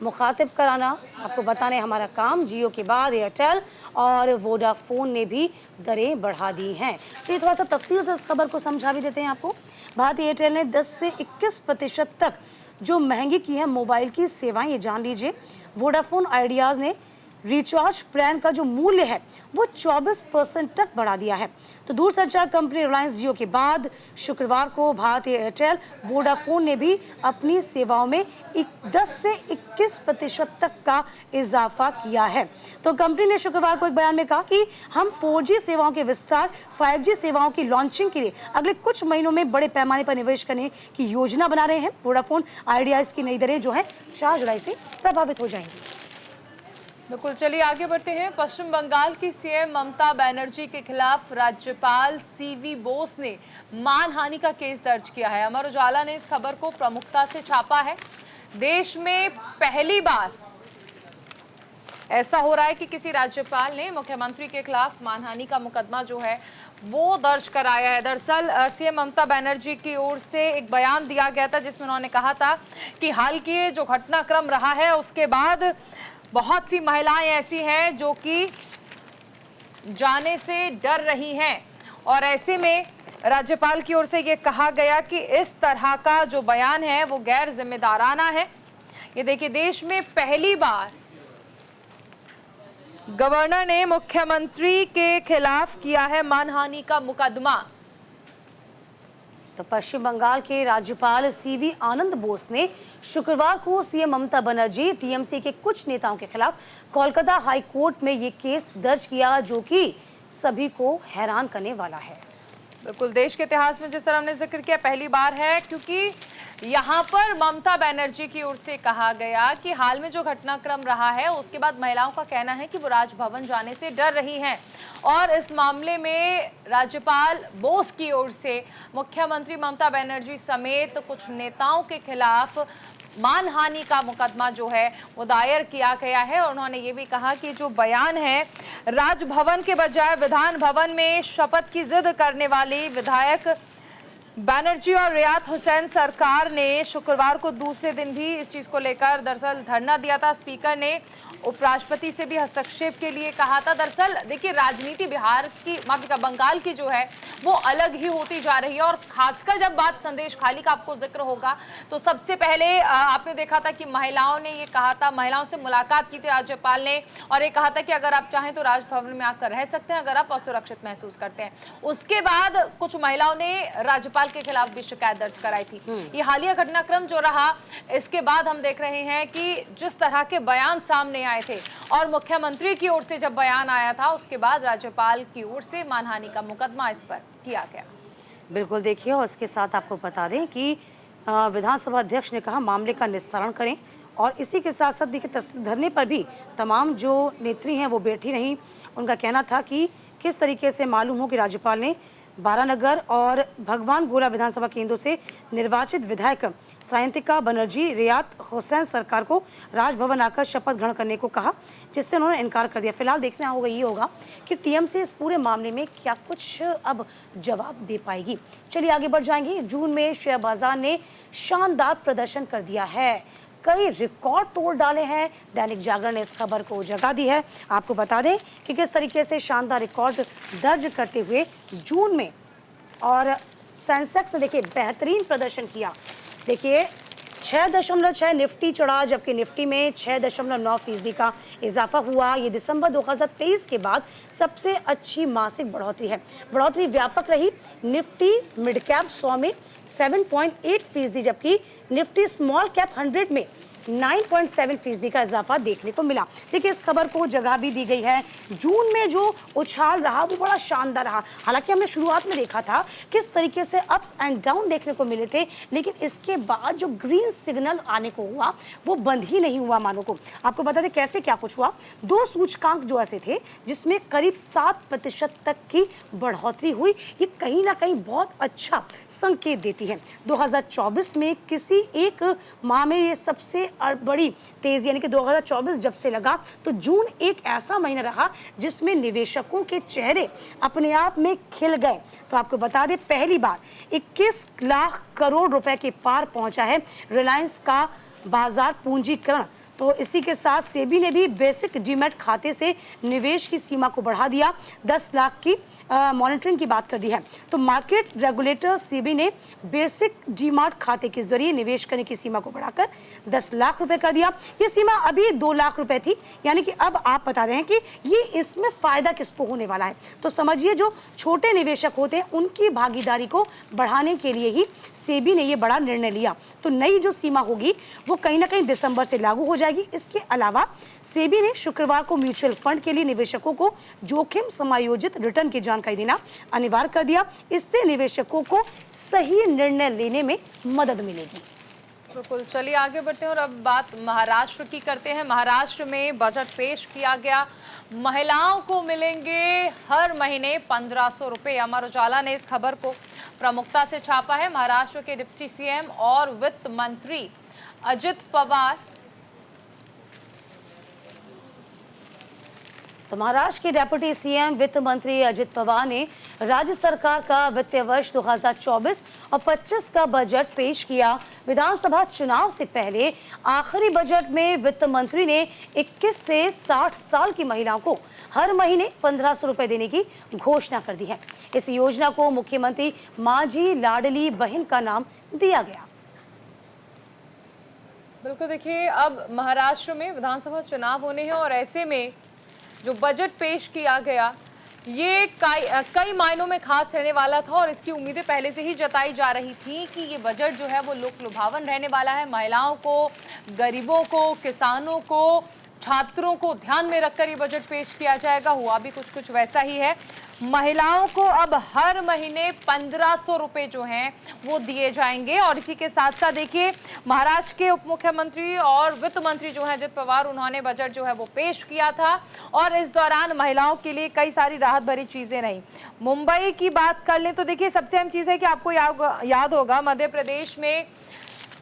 मुखातिब कराना, आपको बताने हमारा काम। जियो के बाद एयरटेल और वोडाफोन ने भी दरें बढ़ा दी हैं। चलिए थोड़ा सा तफसील से इस खबर को समझा भी देते हैं आपको। भारती एयरटेल ने 10 से 21% तक जो महंगी की है मोबाइल की सेवाएं, ये जान लीजिए। वोडाफोन आइडियाज़ ने रिचार्ज प्लान का जो मूल्य है वो 24% तक बढ़ा दिया है। तो दूरसंचार कंपनी रिलायंस जियो के बाद शुक्रवार को भारती एयरटेल वोडाफोन ने भी अपनी सेवाओं में 10 से 21% तक का इजाफा किया है। तो कंपनी ने शुक्रवार को एक बयान में कहा कि हम 4G सेवाओं के विस्तार, 5G सेवाओं की लॉन्चिंग के लिए अगले कुछ महीनों में बड़े पैमाने पर निवेश करने की योजना बना रहे हैं। वोडाफोन आइडियाज की नई दरें जो है 4 जुलाई से प्रभावित हो जाएंगी। बिल्कुल, चलिए आगे बढ़ते हैं। पश्चिम बंगाल की सीएम ममता बनर्जी के खिलाफ राज्यपाल सीवी बोस ने मानहानि का केस दर्ज किया है। अमर उजाला ने इस खबर को प्रमुखता से छापा है। देश में पहली बार ऐसा हो रहा है कि किसी राज्यपाल ने मुख्यमंत्री के खिलाफ मानहानि का मुकदमा जो है वो दर्ज कराया है। दरअसल सीएम ममता बनर्जी की ओर से एक बयान दिया गया था जिसमें उन्होंने कहा था कि हाल की जो घटनाक्रम रहा है उसके बाद बहुत सी महिलाएं ऐसी हैं जो कि जाने से डर रही हैं, और ऐसे में राज्यपाल की ओर से ये कहा गया कि इस तरह का जो बयान है वो गैर जिम्मेदाराना है। ये देखिए, देश में पहली बार गवर्नर ने मुख्यमंत्री के खिलाफ किया है मानहानि का मुकदमा। तो पश्चिम बंगाल के राज्यपाल सीवी आनंद बोस ने शुक्रवार को सीएम ममता बनर्जी, टीएमसी के कुछ नेताओं के खिलाफ कोलकाता हाई कोर्ट में ये केस दर्ज किया, जो कि सभी को हैरान करने वाला है। बिल्कुल, देश के इतिहास में जिस तरह हमने जिक्र किया पहली बार है, क्योंकि यहाँ पर ममता बनर्जी की ओर से कहा गया कि हाल में जो घटनाक्रम रहा है उसके बाद महिलाओं का कहना है कि वो राजभवन जाने से डर रही हैं, और इस मामले में राज्यपाल बोस की ओर से मुख्यमंत्री ममता बनर्जी समेत कुछ नेताओं के खिलाफ मानहानि का मुकदमा जो है वो दायर किया गया है। और उन्होंने ये भी कहा कि जो बयान है, राजभवन के बजाय विधान भवन में शपथ की जिद करने वाली विधायक बनर्जी और रियात हुसैन सरकार ने शुक्रवार को दूसरे दिन भी इस चीज़ को लेकर दरअसल धरना दिया था। स्पीकर ने उपराष्ट्रपति से भी हस्तक्षेप के लिए कहा था। दरअसल देखिए, राजनीति बिहार की, माफिका बंगाल की जो है वो अलग ही होती जा रही है, और खासकर जब बात संदेश खाली का आपको जिक्र होगा तो सबसे पहले आपने देखा था कि महिलाओं ने ये कहा था, महिलाओं से मुलाकात की थी राज्यपाल ने, और ये कहा था कि अगर आप चाहें तो राजभवन में आकर रह सकते हैं अगर आप असुरक्षित महसूस करते हैं। उसके बाद कुछ महिलाओं ने राज्यपाल के खिलाफ भी शिकायत दर्ज कराई थी। ये हालिया घटनाक्रम जो रहा, इसके बाद हम देख रहे हैं कि जिस तरह के बयान सामने आए थे, और मुख्यमंत्री की ओर से जब बयान आया था उसके बाद राज्यपाल की ओर से मानहानि का मुकदमा इस पर किया गया। बिल्कुल, देखिए, और इसके साथ आपको बता दें कि विधानसभा अध्यक्ष ने कहा मामले का निस्तारण करें, और इसी के साथ साथ देखिए धरने पर भी तमाम जो नेत्री हैं वो बैठी रहीं। उनका कहना था कि किस तरीके से मालूम हो कि राज्यपाल ने बारानगर और भगवान गोला विधानसभा केंद्रों से निर्वाचित विधायक सायंतिका बनर्जी, रियात हुसैन सरकार को राजभवन आकर शपथ ग्रहण करने को कहा, जिससे उन्होंने इनकार कर दिया। फिलहाल देखना होगा ये होगा कि टीएमसी इस पूरे मामले में क्या कुछ अब जवाब दे पाएगी। चलिए आगे बढ़ जाएंगे। जून में शेयर बाजार ने शानदार प्रदर्शन कर दिया है, कई रिकॉर्ड तोड़ डाले हैं। दैनिक जागरण ने इस खबर को जगह दी है। आपको बता दें कि किस तरीके से शानदार रिकॉर्ड दर्ज करते हुए जून में, और सेंसेक्स ने देखिए बेहतरीन प्रदर्शन किया। देखिए 6.6 निफ्टी चढ़ा, जबकि निफ्टी में 6.9% का इजाफा हुआ। ये दिसंबर 2023 के बाद सबसे अच्छी मासिक बढ़ोतरी है। बढ़ोतरी व्यापक रही। निफ्टी मिड कैप 100 में 7.8%, जबकि निफ्टी स्मॉल कैप 100 में 9.7% का इजाफा देखने को मिला। देखिए, इस खबर को जगह भी दी गई है। जून में जो उछाल रहा वो बड़ा शानदार रहा। हालांकि हमने शुरुआत में देखा था किस तरीके से अप्स एंड डाउन देखने को मिले थे, लेकिन इसके बाद जो ग्रीन सिग्नल आने को हुआ वो बंद ही नहीं हुआ मानों को। आपको बता दें कैसे क्या कुछ हुआ। दो सूचकांक जो ऐसे थे जिसमें करीब 7% तक की बढ़ोतरी हुई। ये कहीं ना कहीं बहुत अच्छा संकेत देती है। 2024 में किसी एक माह में ये सबसे बड़ी तेजी, यानी कि 2024 जब से लगा तो जून एक ऐसा महीना रहा जिसमें निवेशकों के चेहरे अपने आप में खिल गए। तो आपको बता दें पहली बार 21 लाख करोड़ रुपए के पार पहुंचा है रिलायंस का बाजार पूंजीकरण। तो इसी के साथ सेबी ने भी बेसिक डीमैट खाते से निवेश की सीमा को बढ़ा दिया। 10 लाख की मॉनिटरिंग की बात कर दी है। तो मार्केट रेगुलेटर सेबी ने बेसिक डीमैट खाते के जरिए निवेश करने की सीमा को बढ़ाकर 10 लाख रुपए कर दिया। ये सीमा अभी 2 लाख रुपए थी, यानी कि अब आप बता रहे हैं कि ये इसमें फायदा किसको होने वाला है। तो समझिए जो छोटे निवेशक होते हैं उनकी भागीदारी को बढ़ाने के लिए ही सेबी ने ये बड़ा निर्णय लिया। तो नई जो सीमा होगी वो कहीं ना कहीं दिसंबर से लागू हो जाएगी। इसके अलावा सेबी ने शुक्रवार को म्यूचुअल फंड के लिए निवेशकों को जोखिम समायोजित रिटर्न की जानकारी देना अनिवार्य कर दिया। इससे निवेशकों को सही निर्णय लेने में मदद मिलेगी। बिल्कुल, चलिए आगे बढ़ते हैं और अब बात महाराष्ट्र की करते हैं। महाराष्ट्र में बजट पेश किया गया। महिलाओं को मिलेंगे हर महीने 1500 रुपए। अमर उजाला ने इस खबर को प्रमुखता से छापा है। महाराष्ट्र के डिप्टी सीएम और वित्त मंत्री अजित पवार तो महाराष्ट्र के डेप्यूटी सीएम वित्त मंत्री अजित पवार ने राज्य सरकार का वित्तीय वर्ष 2024 और 25 का बजट पेश किया। विधानसभा चुनाव से पहले आखिरी बजट में वित्त मंत्री ने 21 से 60 साल की महिलाओं को हर महीने 1500 रुपए देने की घोषणा कर दी है। इस योजना को मुख्यमंत्री माझी लाडली बहन का नाम दिया गया। बिल्कुल, देखिए अब महाराष्ट्र में विधानसभा चुनाव होने हैं और ऐसे में जो बजट पेश किया गया ये कई मायनों में खास रहने वाला था और इसकी उम्मीदें पहले से ही जताई जा रही थी कि ये बजट जो है वो लोक लुभावन रहने वाला है। महिलाओं को, गरीबों को, किसानों को, छात्रों को ध्यान में रखकर ये बजट पेश किया जाएगा। हुआ भी कुछ वैसा ही है। महिलाओं को अब हर महीने 1500 रुपए जो हैं वो दिए जाएंगे। और इसी के साथ साथ देखिए महाराष्ट्र के उप मुख्यमंत्री और वित्त मंत्री जो हैं अजित पवार, उन्होंने बजट जो है वो पेश किया था और इस दौरान महिलाओं के लिए कई सारी राहत भरी चीजें रही। मुंबई की बात कर लें तो देखिए सबसे अहम चीज है कि आपको याद होगा मध्य प्रदेश में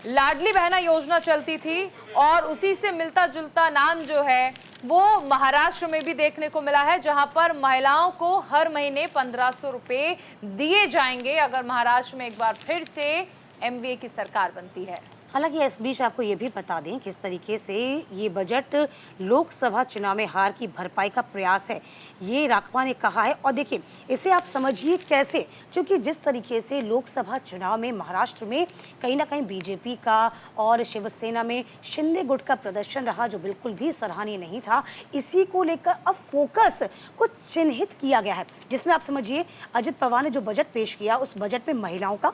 लाडली बहना योजना चलती थी और उसी से मिलता जुलता नाम जो है वो महाराष्ट्र में भी देखने को मिला है, जहां पर महिलाओं को हर महीने 1500 रुपए दिए जाएंगे अगर महाराष्ट्र में एक बार फिर से एमवीए की सरकार बनती है। हालांकि इस बीच आपको ये भी बता दें किस तरीके से ये बजट लोकसभा चुनाव में हार की भरपाई का प्रयास है, ये राघवा ने कहा है। और देखिए इसे आप समझिए कैसे, क्योंकि जिस तरीके से लोकसभा चुनाव में महाराष्ट्र में कहीं ना कहीं बीजेपी का और शिवसेना में शिंदे गुट का प्रदर्शन रहा जो बिल्कुल भी सराहनीय नहीं था, इसी को लेकर अब फोकस कुछ चिन्हित किया गया है, जिसमें आप समझिए अजित पवार ने जो बजट पेश किया उस बजट में महिलाओं का,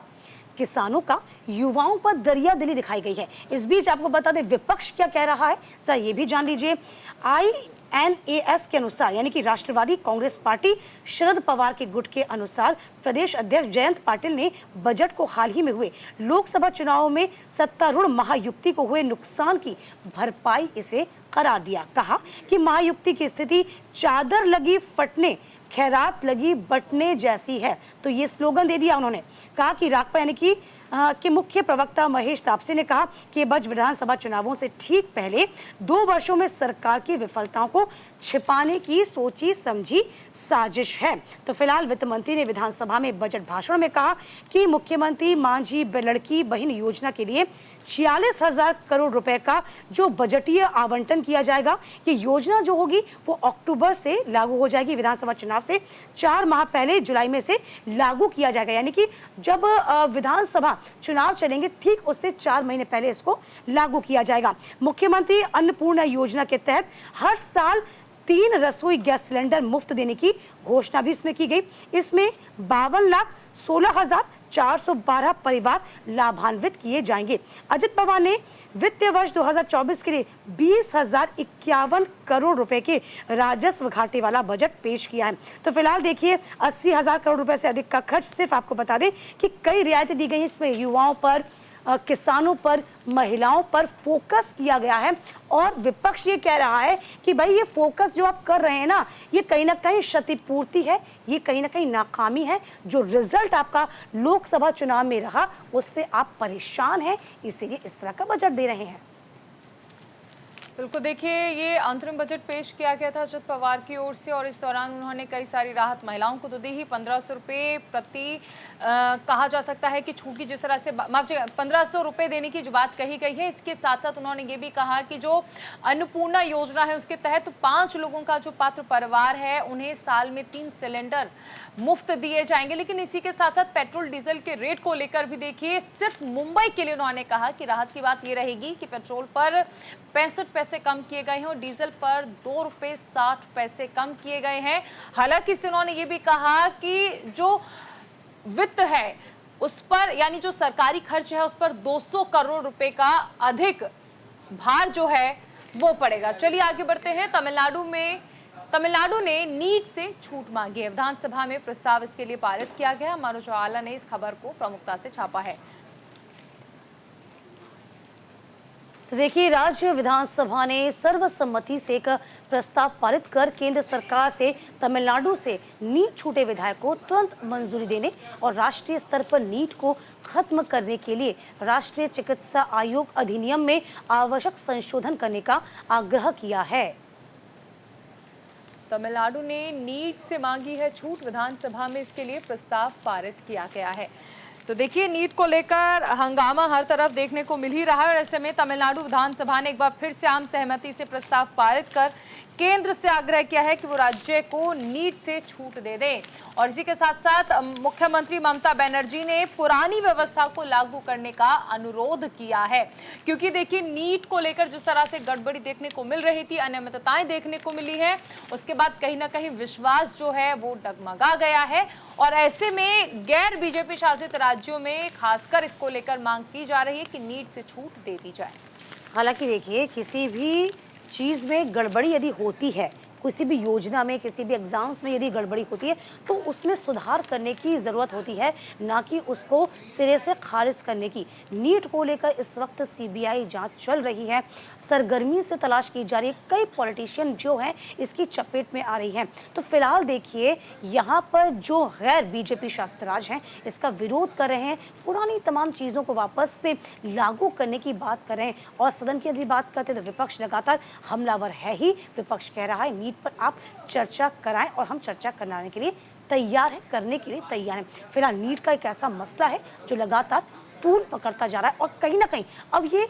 किसानों का, युवाओं पर दरिया दिली दिखाई गई है। इस बीच आपको बता दें विपक्ष क्या कह रहा है, सर ये भी जान लीजिए। INAS के अनुसार, यानी कि राष्ट्रवादी कांग्रेस पार्टी शरद पवार के गुट के अनुसार, प्रदेश अध्यक्ष जयंत पाटिल ने बजट को हाल ही में हुए लोकसभा चुनाव में सत्तारूढ़ महायुति को हुए नुकसान की भरपाई इसे करार दिया। कहा कि महायुति की स्थिति चादर लगी फटने, खैरात लगी बटने जैसी है। तो ये स्लोगन दे दिया उन्होंने। कहा कि राकपा यानी कि मुख्य प्रवक्ता महेश तापसे ने कहा कि बजट विधानसभा चुनावों से ठीक पहले 2 वर्षों में सरकार की विफलताओं को छिपाने की सोची समझी साजिश है। तो फिलहाल वित्त मंत्री ने विधानसभा में बजट भाषण में कहा कि मुख्यमंत्री मांझी लड़की बहन योजना के लिए 46,000 करोड़ रुपए का जो बजटीय आवंटन किया जाएगा, ये योजना जो होगी वो अक्टूबर से लागू हो जाएगी। विधानसभा चुनाव से 4 माह पहले जुलाई में से लागू किया जाएगा, यानी कि जब विधानसभा चुनाव चलेंगे ठीक उससे 4 महीने पहले इसको लागू किया जाएगा। मुख्यमंत्री अन्नपूर्णा योजना के तहत हर साल 3 रसोई गैस सिलेंडर मुफ्त देने की घोषणा भी इसमें की गई। इसमें 52,16,000 412 परिवार लाभान्वित किए जाएंगे। अजित पवार ने वित्तीय वर्ष 2024 के लिए 20,051 करोड़ रुपए के राजस्व घाटे वाला बजट पेश किया है। तो फिलहाल देखिए 80,000 करोड़ रुपए से अधिक का खर्च, सिर्फ आपको बता दें कि कई रियायतें दी गई हैं, इसमें युवाओं पर, किसानों पर, महिलाओं पर फोकस किया गया है। और विपक्ष ये कह रहा है कि भाई ये फोकस जो आप कर रहे हैं ना, ये कहीं ना कहीं क्षतिपूर्ति है, ये कहीं ना कहीं नाकामी है। जो रिजल्ट आपका लोकसभा चुनाव में रहा उससे आप परेशान हैं, इसीलिए इस तरह का बजट दे रहे हैं। बिल्कुल, देखिए ये अंतरिम बजट पेश किया गया था अजित पवार की ओर से और इस दौरान उन्होंने कई सारी राहत महिलाओं को तो दी ही। 1,500 रुपये प्रति कहा जा सकता है कि छूट की जिस तरह से 1,500 रुपये देने की जो बात कही गई है, इसके साथ साथ उन्होंने ये भी कहा कि जो अन्नपूर्णा योजना है उसके तहत 5 लोगों का जो पात्र परिवार है उन्हें साल में 3 सिलेंडर मुफ्त दिए जाएंगे। लेकिन इसी के साथ साथ पेट्रोल डीजल के रेट को लेकर भी देखिए, सिर्फ मुंबई के लिए उन्होंने कहा कि राहत की बात ये रहेगी कि पेट्रोल पर 65 पैसे कम किए गए हैं और डीजल पर 2 रुपये 60 पैसे कम किए गए हैं। हालांकि उन्होंने ये भी कहा कि जो वित्त है उस पर, यानी जो सरकारी खर्च है उस पर 200 करोड़ रुपए का अधिक भार जो है वो पड़ेगा। चलिए आगे बढ़ते हैं। तमिलनाडु ने नीट से छूट मांगी है। विधानसभा में प्रस्ताव इसके लिए पारित किया गया। मनोज वाला ने इस खबर को प्रमुखता से छापा है। तो देखिए, राज्य विधानसभा ने सर्वसम्मति से एक प्रस्ताव पारित कर केंद्र सरकार से तमिलनाडु से नीट छूटे विधेयक को तुरंत मंजूरी देने और राष्ट्रीय स्तर पर नीट को खत्म करने के लिए राष्ट्रीय चिकित्सा आयोग अधिनियम में आवश्यक संशोधन करने का आग्रह किया है। तमिलनाडु ने नीट से मांगी है छूट। विधानसभा में इसके लिए प्रस्ताव पारित किया गया है। तो देखिए, नीट को लेकर हंगामा हर तरफ देखने को मिल ही रहा है और ऐसे में तमिलनाडु विधानसभा ने एक बार फिर से आम सहमति से प्रस्ताव पारित कर केंद्र से आग्रह किया है कि वो राज्य को नीट से छूट दे दें। और इसी के साथ साथ मुख्यमंत्री ममता बनर्जी ने पुरानी व्यवस्था को लागू करने का अनुरोध किया है, क्योंकि देखिए नीट को लेकर जिस तरह से गड़बड़ी देखने को मिल रही थी, अनियमितताएं देखने को मिली है, उसके बाद कहीं ना कहीं विश्वास जो है वो डगमगा गया है। और ऐसे में गैर बीजेपी शासित राज्यों में खासकर इसको लेकर मांग की जा रही है कि नीट से छूट दे दी जाए। हालांकि देखिए, किसी भी चीज़ में गड़बड़ी यदि होती है, किसी भी योजना में, किसी भी एग्जाम्स में यदि गड़बड़ी होती है तो उसमें सुधार करने की ज़रूरत होती है, ना कि उसको सिरे से खारिज करने की। नीट को लेकर इस वक्त सीबीआई जांच चल रही है, सरगर्मी से तलाश की जा रही है। कई पॉलिटिशियन जो हैं इसकी चपेट में आ रही हैं। तो फिलहाल देखिए, यहाँ पर जो गैर बीजेपी शासित राज्य हैं इसका विरोध कर रहे हैं, पुरानी तमाम चीज़ों को वापस से लागू करने की बात कर रहे हैं। और सदन की यदि बात करते हैं तो विपक्ष लगातार हमलावर है ही। विपक्ष कह रहा है नीट पर आप चर्चा कराएं और हम चर्चा कराने के लिए तैयार हैं, करने के लिए तैयार हैं। फिलहाल नीट का एक ऐसा मसला है जो लगातार तूल पकड़ता जा रहा है और कहीं ना कहीं अब ये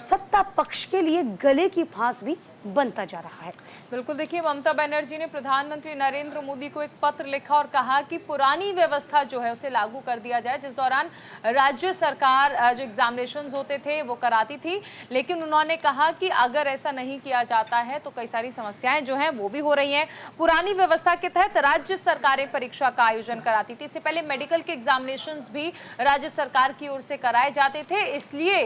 सत्ता पक्ष के लिए गले की फांस भी बनता जा रहा है। बिल्कुल, देखिए ममता बनर्जी ने प्रधानमंत्री नरेंद्र मोदी को एक पत्र लिखा और कहा कि पुरानी व्यवस्था जो है उसे लागू कर दिया जाए, जिस दौरान राज्य सरकार जो एग्जामिनेशंस होते थे वो कराती थी। लेकिन उन्होंने कहा कि अगर ऐसा नहीं किया जाता है तो कई सारी समस्याएं जो हैं वो भी हो रही हैं। पुरानी व्यवस्था के तहत राज्य सरकारें परीक्षा का आयोजन कराती थी। इससे पहले मेडिकल के एग्जामिनेशंस भी राज्य सरकार की ओर से कराए जाते थे। इसलिए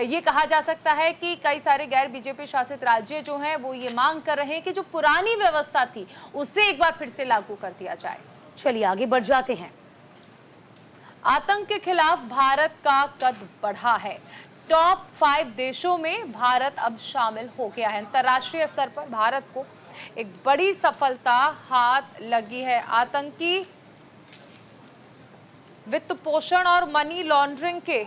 ये कहा जा सकता है कि कई सारे गैर बीजेपी शासित राज्य जो हैं वो ये मांग कर रहे हैं कि जो पुरानी व्यवस्था थी उसे एक बार फिर से लागू कर दिया जाए। चलिए आगे बढ़ जाते हैं। आतंक के खिलाफ भारत का कद बढ़ा है। टॉप 5 देशों में भारत अब शामिल हो गया है। अंतर्राष्ट्रीय स्तर पर भारत को एक बड़ी सफलता हाथ लगी है। आतंकी वित्त पोषण और मनी लॉन्ड्रिंग के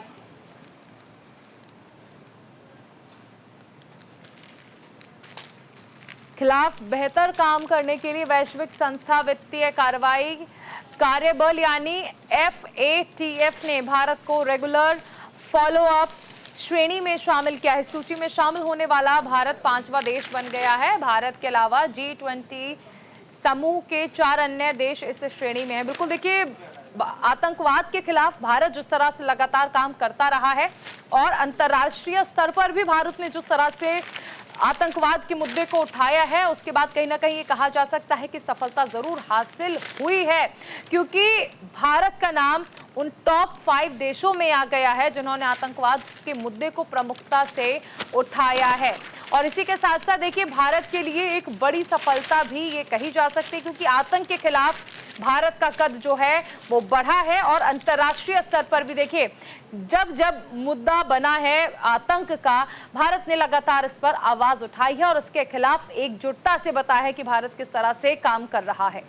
खिलाफ बेहतर काम करने के लिए वैश्विक संस्था वित्तीय कार्रवाई कार्यबल यानी FATF ने भारत को रेगुलर फॉलोअप श्रेणी में शामिल किया है। सूची में शामिल होने वाला भारत 5वां देश बन गया है। भारत के अलावा G20 समूह के 4 अन्य देश इस श्रेणी में हैं। बिल्कुल देखिए, आतंकवाद के खिलाफ भारत जिस तरह से लगातार काम करता रहा है और अंतर्राष्ट्रीय स्तर पर भी भारत ने जिस तरह से आतंकवाद के मुद्दे को उठाया है, उसके बाद कहीं ना कहीं ये कहा जा सकता है कि सफलता जरूर हासिल हुई है, क्योंकि भारत का नाम उन टॉप 5 देशों में आ गया है जिन्होंने आतंकवाद के मुद्दे को प्रमुखता से उठाया है। और इसी के साथ साथ देखिए, भारत के लिए एक बड़ी सफलता भी ये कही जा सकती है, क्योंकि आतंक के खिलाफ भारत का कद जो है वो बढ़ा है। और अंतर्राष्ट्रीय स्तर पर भी देखिए, जब जब मुद्दा बना है आतंक का, भारत ने लगातार इस पर आवाज उठाई है और इसके खिलाफ एकजुटता से बताया है कि भारत किस तरह से काम कर रहा है।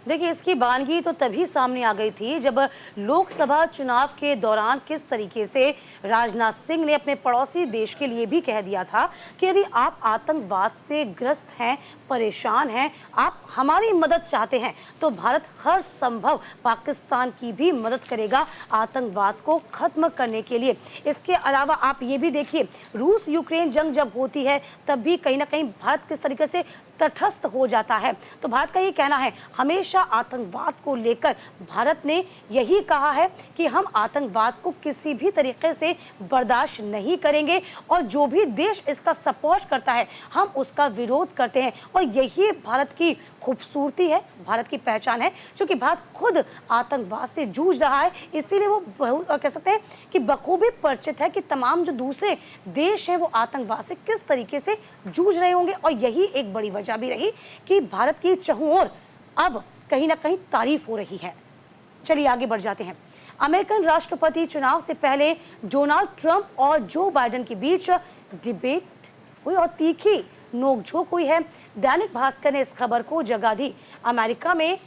देखिए, इसकी बानगी तो तभी सामने आ गई थी जब लोकसभा चुनाव के दौरान किस तरीके से राजनाथ सिंह ने अपने पड़ोसी देश के लिए भी कह दिया था कि यदि आप आतंकवाद से ग्रस्त हैं, परेशान हैं, आप हमारी मदद चाहते हैं तो भारत हर संभव पाकिस्तान की भी मदद करेगा आतंकवाद को खत्म करने के लिए। इसके अलावा आप ये भी देखिए, रूस यूक्रेन जंग जब होती है तब भी कहीं ना कहीं भारत किस तरीके से तटस्थ हो जाता है। तो भारत का ये कहना है, हमेशा आतंकवाद को लेकर भारत ने यही कहा है कि हम आतंकवाद को किसी भी तरीके से बर्दाश्त नहीं करेंगे और जो भी देश इसका सपोर्ट करता है हम उसका विरोध करते हैं। और यही भारत की खूबसूरती है, भारत की पहचान है, क्योंकि भारत खुद आतंकवाद से जूझ रहा है। इसीलिए वो कह सकते हैं कि बखूबी परिचित है कि तमाम जो दूसरे देश हैं वो आतंकवाद से किस तरीके से जूझ रहे होंगे। और यही एक बड़ी वजह भी रही कि भारत की चहुं ओर अब कहीं ना कहीं तारीफ हो रही है। चलिए आगे बढ़ जाते हैं। अमेरिकन राष्ट्रपति चुनाव से पहले डोनाल्ड ट्रंप और जो बाइडेन के बीच डिबेट हुई और तीखी नोकझोंक हुई है। दैनिक भास्कर ने इस खबर को जगह दी। अमेरिका में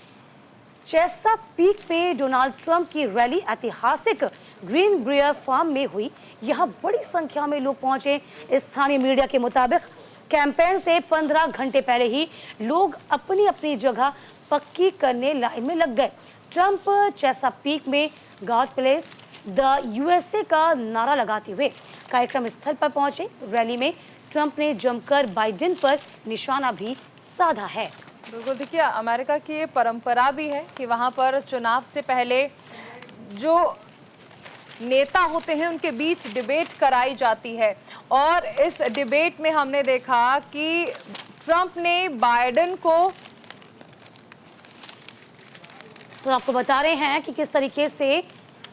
चेसापीक पे डोनाल्ड ट्रंप की रैली ऐतिहासिक ग्रीन ब्रियर फार्म में हुई। यहाँ बड़ी संख्या में लोग पहुंचे। स्थानीय मीडिया के मुताबिक कैंपेन से 15 घंटे पहले ही लोग अपनी अपनी जगह पक्की करने लाइन में लग गए। ट्रंप चेसापीक में गॉड ब्लेस द यूएसए का नारा लगाते हुए कार्यक्रम स्थल पर पहुंचे। रैली में ट्रंप ने जमकर बाइडेन पर निशाना भी साधा है। बिल्कुल, देखिए, अमेरिका की ये परंपरा भी है कि वहाँ पर चुनाव से पहले जो नेता होते हैं उनके बीच डिबेट कराई जाती है। और इस डिबेट में हमने देखा कि ट्रंप ने बाइडेन को, तो आपको बता रहे हैं कि किस तरीके से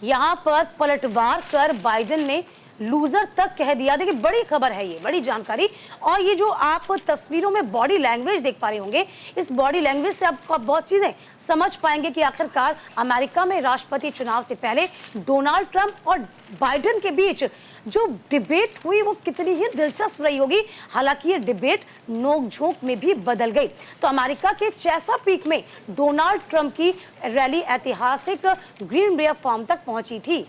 यहाँ पर पलटवार कर बाइडेन ने लूजर तक कह दिया। देखिए, बड़ी खबर है ये, बड़ी जानकारी। और ये जो आप तस्वीरों में बॉडी लैंग्वेज देख पा रहे होंगे, इस बॉडी लैंग्वेज से आप बहुत चीजें समझ पाएंगे कि आखिरकार अमेरिका में राष्ट्रपति चुनाव से पहले डोनाल्ड ट्रंप और बाइडेन के बीच जो डिबेट हुई वो कितनी ही दिलचस्प रही होगी। हालांकि ये डिबेट नोकझोंक में भी बदल गई। तो अमेरिका के चेसापीक में डोनाल्ड ट्रंप की रैली ऐतिहासिक ग्रीन ब्रियर फार्म तक पहुंची थी।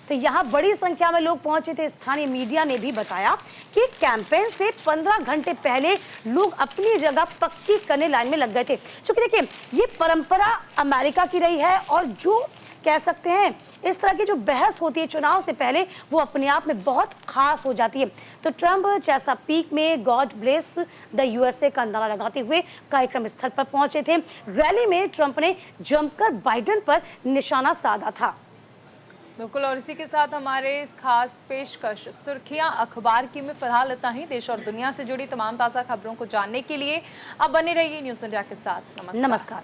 तो यहाँ बड़ी संख्या में लोग पहुंचे थे। स्थानीय मीडिया ने भी बताया कि कैंपेन से 15 घंटे पहले लोग अपनी जगह पक्की करने लाइन में लग गए थे। क्योंकि देखिए, ये परंपरा अमेरिका की रही है और जो कह सकते हैं इस तरह की जो बहस होती है चुनाव से पहले वो अपने आप में बहुत खास हो जाती है। तो ट्रंप चेसापीक में गॉड ब्लेस द यूएसए का नारा लगाते हुए कार्यक्रम स्थल पर पहुंचे थे। रैली में ट्रंप ने जमकर बाइडेन पर निशाना साधा था। बिल्कुल, और इसी के साथ हमारे इस खास पेशकश सुर्खियां अखबार की में फिलहाल इतना ही। देश और दुनिया से जुड़ी तमाम ताज़ा खबरों को जानने के लिए आप बने रहिए न्यूज़ इंडिया के साथ। नमस्कार।